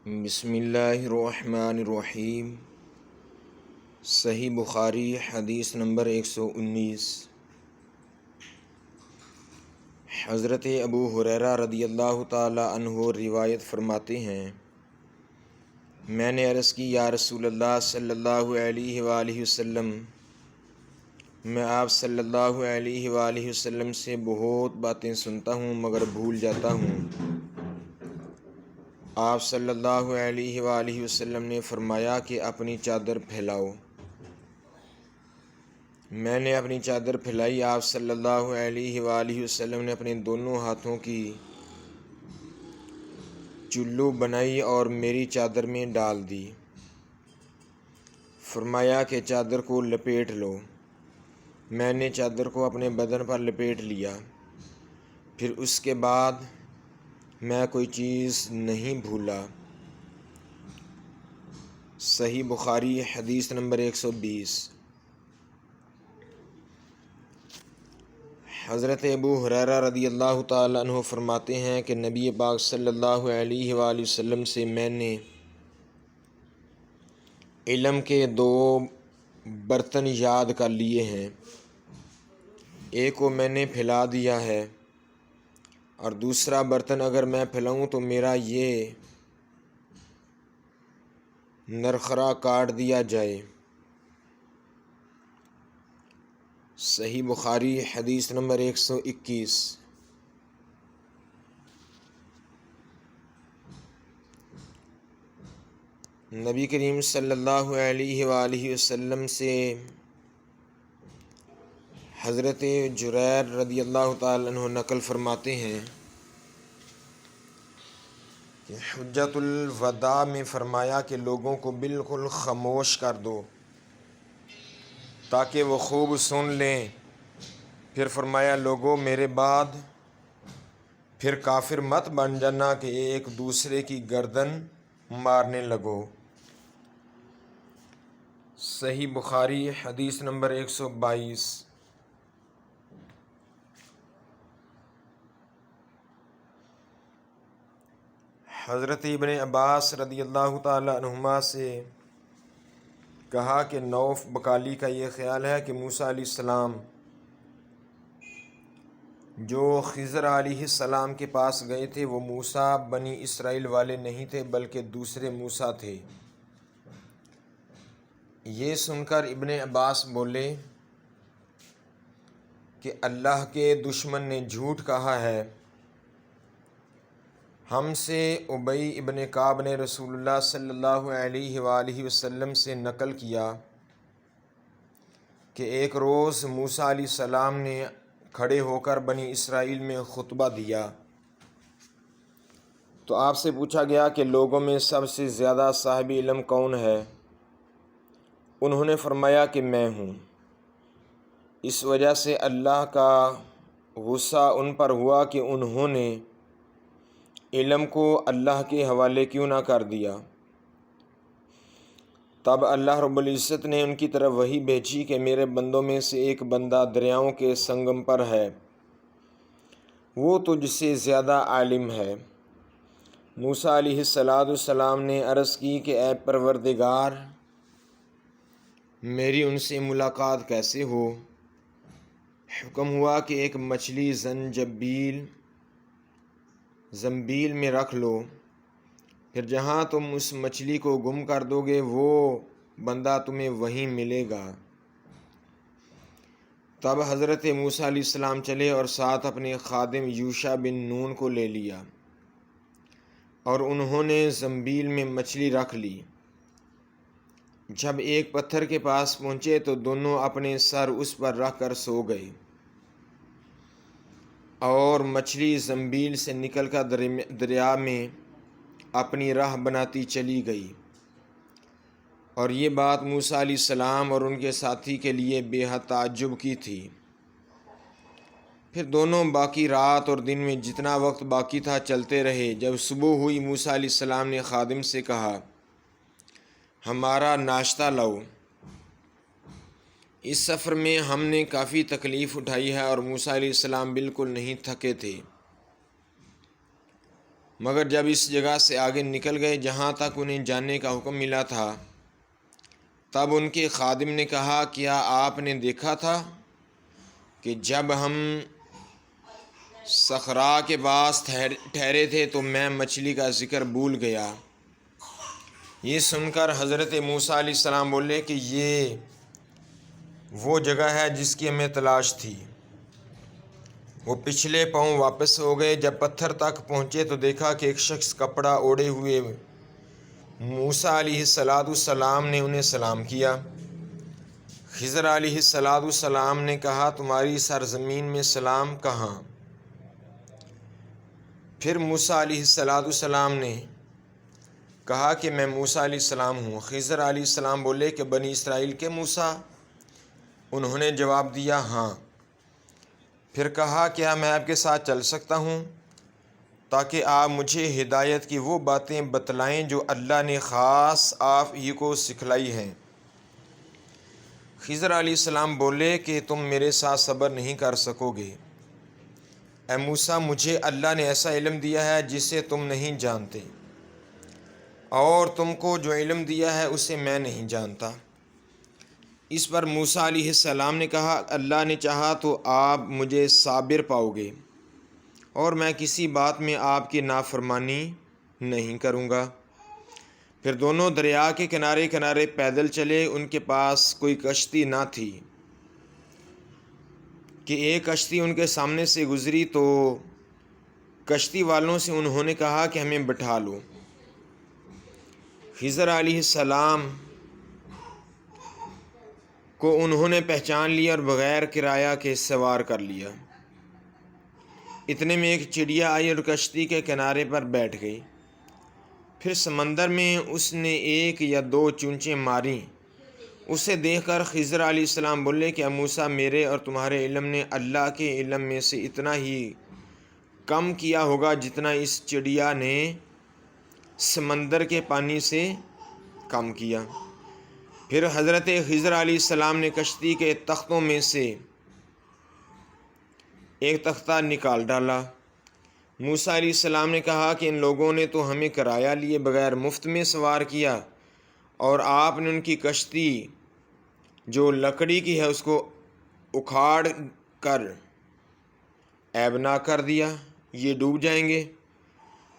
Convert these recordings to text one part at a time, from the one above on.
بسم اللہ الرحمن الرحیم۔ صحیح بخاری حدیث نمبر 119۔ حضرت ابو ہریرہ رضی اللہ تعالی عنہ روایت فرماتے ہیں، میں نے عرض کی یا رسول اللہ صلی اللہ علیہ وآلہ وسلم، میں آپ صلی اللہ علیہ وآلہ وسلم سے بہت باتیں سنتا ہوں مگر بھول جاتا ہوں۔ آپ صلی اللہ علیہ وآلہ وسلم نے فرمایا کہ اپنی چادر پھیلاؤ۔ میں نے اپنی چادر پھیلائی۔ آپ صلی اللہ علیہ وآلہ وسلم نے اپنے دونوں ہاتھوں کی چلو بنائی اور میری چادر میں ڈال دی۔ فرمایا کہ چادر کو لپیٹ لو۔ میں نے چادر کو اپنے بدن پر لپیٹ لیا، پھر اس کے بعد میں کوئی چیز نہیں بھولا۔ صحیح بخاری حدیث نمبر 120۔ حضرت ابو ہریرہ رضی اللہ تعالی عنہ فرماتے ہیں کہ نبی پاک صلی اللہ علیہ وآلہ وسلم سے میں نے علم کے 2 برتن یاد کر لیے ہیں، ایک کو میں نے پھیلا دیا ہے اور دوسرا برتن اگر میں پھیلاؤں تو میرا یہ نرخرا کاٹ دیا جائے۔ صحیح بخاری حدیث نمبر 121۔ نبی کریم صلی اللہ علیہ وآلہ وسلم سے حضرت جریر رضی اللہ تعالی عنہ نقل فرماتے ہیں کہ حجۃ الوداع میں فرمایا کہ لوگوں کو بالکل خاموش کر دو تاکہ وہ خوب سن لیں۔ پھر فرمایا لوگوں میرے بعد پھر کافر مت بن جانا کہ ایک دوسرے کی گردن مارنے لگو۔ صحیح بخاری حدیث نمبر 122۔ حضرت ابن عباس رضی اللہ تعالی عنہما سے کہا کہ نوف بکالی کا یہ خیال ہے کہ موسیٰ علیہ السلام جو خضر علیہ السلام کے پاس گئے تھے وہ موسیٰ بنی اسرائیل والے نہیں تھے بلکہ دوسرے موسیٰ تھے۔ یہ سن کر ابن عباس بولے کہ اللہ کے دشمن نے جھوٹ کہا ہے۔ ہم سے ابی ابن کعب نے رسول اللہ صلی اللہ علیہ وآلہ وسلم سے نقل کیا کہ ایک روز موسیٰ علیہ السلام نے کھڑے ہو کر بنی اسرائیل میں خطبہ دیا تو آپ سے پوچھا گیا کہ لوگوں میں سب سے زیادہ صاحب علم کون ہے؟ انہوں نے فرمایا کہ میں ہوں۔ اس وجہ سے اللہ کا غصہ ان پر ہوا کہ انہوں نے علم کو اللہ کے حوالے کیوں نہ کر دیا۔ تب اللہ رب العزت نے ان کی طرف وحی بھیجی کہ میرے بندوں میں سے ایک بندہ دریاؤں کے سنگم پر ہے، وہ تجھ سے زیادہ عالم ہے۔ موسیٰ علیہ السلام نے عرض کی کہ اے پروردگار، میری ان سے ملاقات کیسے ہو؟ حکم ہوا کہ ایک مچھلی زنبیل میں رکھ لو، پھر جہاں تم اس مچھلی کو گم کر دو گے وہ بندہ تمہیں وہیں ملے گا۔ تب حضرت موسیٰ علیہ السلام چلے اور ساتھ اپنے خادم یوشع بن نون کو لے لیا اور انہوں نے زنبیل میں مچھلی رکھ لی۔ جب ایک پتھر کے پاس پہنچے تو دونوں اپنے سر اس پر رکھ کر سو گئے اور مچھلی زنبیل سے نکل کر دریا میں اپنی راہ بناتی چلی گئی، اور یہ بات موسیٰ علیہ السلام اور ان کے ساتھی کے لیے بے حد تعجب کی تھی۔ پھر دونوں باقی رات اور دن میں جتنا وقت باقی تھا چلتے رہے۔ جب صبح ہوئی موسیٰ علیہ السلام نے خادم سے کہا ہمارا ناشتہ لاؤ، اس سفر میں ہم نے کافی تکلیف اٹھائی ہے اور موسیٰ علیہ السلام بالکل نہیں تھکے تھے۔ مگر جب اس جگہ سے آگے نکل گئے جہاں تک انہیں جانے کا حکم ملا تھا، تب ان کے خادم نے کہا، کیا آپ نے دیکھا تھا کہ جب ہم صخرا کے پاس ٹھہرے تھے تو میں مچھلی کا ذکر بھول گیا؟ یہ سن کر حضرت موسیٰ علیہ السلام بولے کہ یہ وہ جگہ ہے جس کی ہمیں تلاش تھی۔ وہ پچھلے پاؤں واپس ہو گئے۔ جب پتھر تک پہنچے تو دیکھا کہ ایک شخص کپڑا اوڑھے ہوئے موسیٰ علیہ السلام نے انہیں سلام کیا۔ خضر علیہ السلام نے کہا، تمہاری سرزمین میں سلام کہاں؟ پھر موسیٰ علیہ السلام نے کہا کہ میں موسیٰ علیہ السلام ہوں۔ خضر علیہ السلام بولے کہ بنی اسرائیل کے موسیٰ؟ انہوں نے جواب دیا، ہاں۔ پھر کہا، کیا میں آپ کے ساتھ چل سکتا ہوں تاکہ آپ مجھے ہدایت کی وہ باتیں بتلائیں جو اللہ نے خاص آپ ہی کو سکھلائی ہیں؟ خضر علیہ السلام بولے کہ تم میرے ساتھ صبر نہیں کر سکو گے۔ اے موسیٰ، مجھے اللہ نے ایسا علم دیا ہے جسے تم نہیں جانتے، اور تم کو جو علم دیا ہے اسے میں نہیں جانتا۔ اس پر موسیٰ علیہ السلام نے کہا، اللہ نے چاہا تو آپ مجھے صابر پاؤ گے، اور میں کسی بات میں آپ کی نافرمانی نہیں کروں گا۔ پھر دونوں دریا کے کنارے کنارے پیدل چلے۔ ان کے پاس کوئی کشتی نہ تھی کہ ایک کشتی ان کے سامنے سے گزری تو کشتی والوں سے انہوں نے کہا کہ ہمیں بٹھا لو۔ خضر علیہ السلام کو انہوں نے پہچان لیا اور بغیر کرایہ کے سوار کر لیا۔ اتنے میں ایک چڑیا آئی اور کشتی کے کنارے پر بیٹھ گئی۔ پھر سمندر میں اس نے ایک یا دو چونچیں ماریں۔ اسے دیکھ کر خضر علیہ السلام بولے کہ اے موسیٰ، میرے اور تمہارے علم نے اللہ کے علم میں سے اتنا ہی کم کیا ہوگا جتنا اس چڑیا نے سمندر کے پانی سے کم کیا۔ پھر حضرت خضر علیہ السلام نے کشتی کے تختوں میں سے ایک تختہ نکال ڈالا۔ موسیٰ علیہ السلام نے کہا کہ ان لوگوں نے تو ہمیں کرایہ لیے بغیر مفت میں سوار کیا، اور آپ نے ان کی کشتی جو لکڑی کی ہے اس کو اکھاڑ کر عیبناک کر دیا، یہ ڈوب جائیں گے۔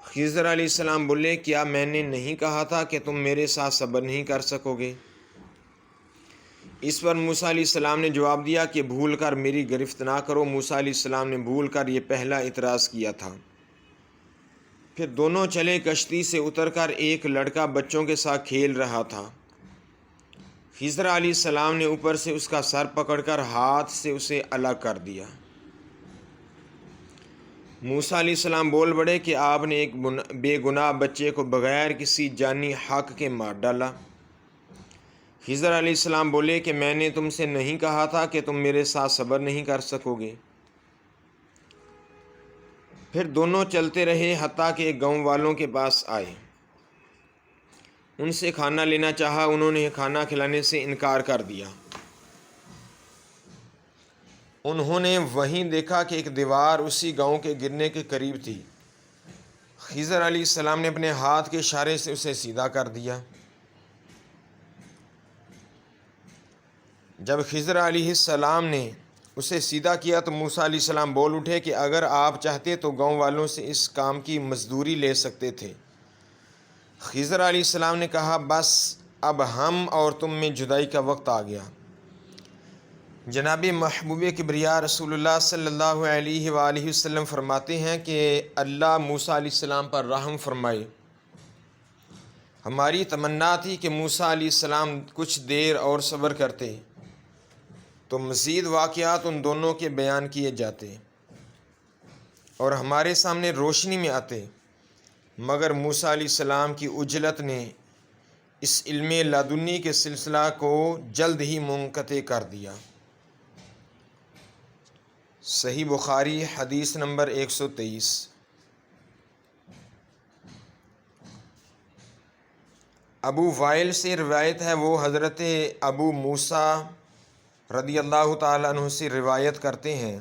خضر علیہ السلام بولے، کیا میں نے نہیں کہا تھا کہ تم میرے ساتھ صبر نہیں کر سکو گے؟ اس پر موسیٰ علیہ السلام نے جواب دیا کہ بھول کر میری گرفت نہ کرو۔ موسیٰ علیہ السلام نے بھول کر یہ پہلا اعتراض کیا تھا۔ پھر دونوں چلے۔ کشتی سے اتر کر ایک لڑکا بچوں کے ساتھ کھیل رہا تھا۔ خضر علیہ السلام نے اوپر سے اس کا سر پکڑ کر ہاتھ سے اسے الگ کر دیا۔ موسیٰ علیہ السلام بول پڑے کہ آپ نے ایک بے گناہ بچے کو بغیر کسی جانی حق کے مار ڈالا۔ خضر علیہ السلام بولے کہ میں نے تم سے نہیں کہا تھا کہ تم میرے ساتھ صبر نہیں کر سکو گے؟ پھر دونوں چلتے رہے حتیٰ کہ ایک گاؤں والوں کے پاس آئے۔ ان سے کھانا لینا چاہا، انہوں نے کھانا کھلانے سے انکار کر دیا۔ انہوں نے وہیں دیکھا کہ ایک دیوار اسی گاؤں کے گرنے کے قریب تھی۔ خضر علیہ السلام نے اپنے ہاتھ کے اشارے سے اسے سیدھا کر دیا۔ جب خضر علیہ السلام نے اسے سیدھا کیا تو موسیٰ علیہ السلام بول اٹھے کہ اگر آپ چاہتے تو گاؤں والوں سے اس کام کی مزدوری لے سکتے تھے۔ خضر علیہ السلام نے کہا، بس اب ہم اور تم میں جدائی کا وقت آ گیا۔ جناب محبوب کبریا رسول اللہ صلی اللہ علیہ وآلہ وسلم فرماتے ہیں کہ اللہ موسیٰ علیہ السلام پر رحم فرمائے۔ ہماری تمنا تھی کہ موسیٰ علیہ السلام کچھ دیر اور صبر کرتے تو مزید واقعات ان دونوں کے بیان کیے جاتے اور ہمارے سامنے روشنی میں آتے، مگر موسیٰ علیہ السلام کی عجلت نے اس علم لدنی کے سلسلہ کو جلد ہی منقطع کر دیا۔ صحیح بخاری حدیث نمبر 123۔ ابو وائل سے روایت ہے، وہ حضرت ابو موسیٰ رضی اللہ تعالیٰ عنہ سے روایت کرتے ہیں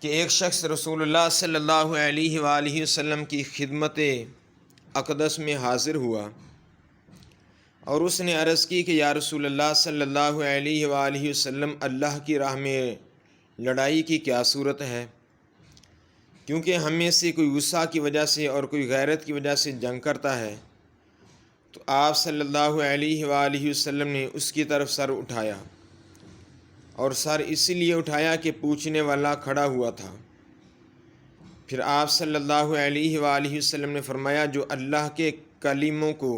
کہ ایک شخص رسول اللہ صلی اللہ علیہ وآلہ وسلم کی خدمت اقدس میں حاضر ہوا اور اس نے عرض کی کہ یا رسول اللہ صلی اللہ علیہ وآلہ وسلم، اللہ کی راہ میں لڑائی کی کیا صورت ہے؟ کیونکہ ہم میں سے کوئی غصہ کی وجہ سے اور کوئی غیرت کی وجہ سے جنگ کرتا ہے۔ تو آپ صلی اللہ علیہ وآلہ وسلم نے اس کی طرف سر اٹھایا، اور سر اس لیے اٹھایا کہ پوچھنے والا کھڑا ہوا تھا۔ پھر آپ صلی اللہ علیہ وآلہ وسلم نے فرمایا، جو اللہ کے کلموں کو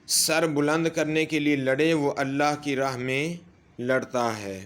سر بلند کرنے کے لیے لڑے وہ اللہ کی راہ میں لڑتا ہے۔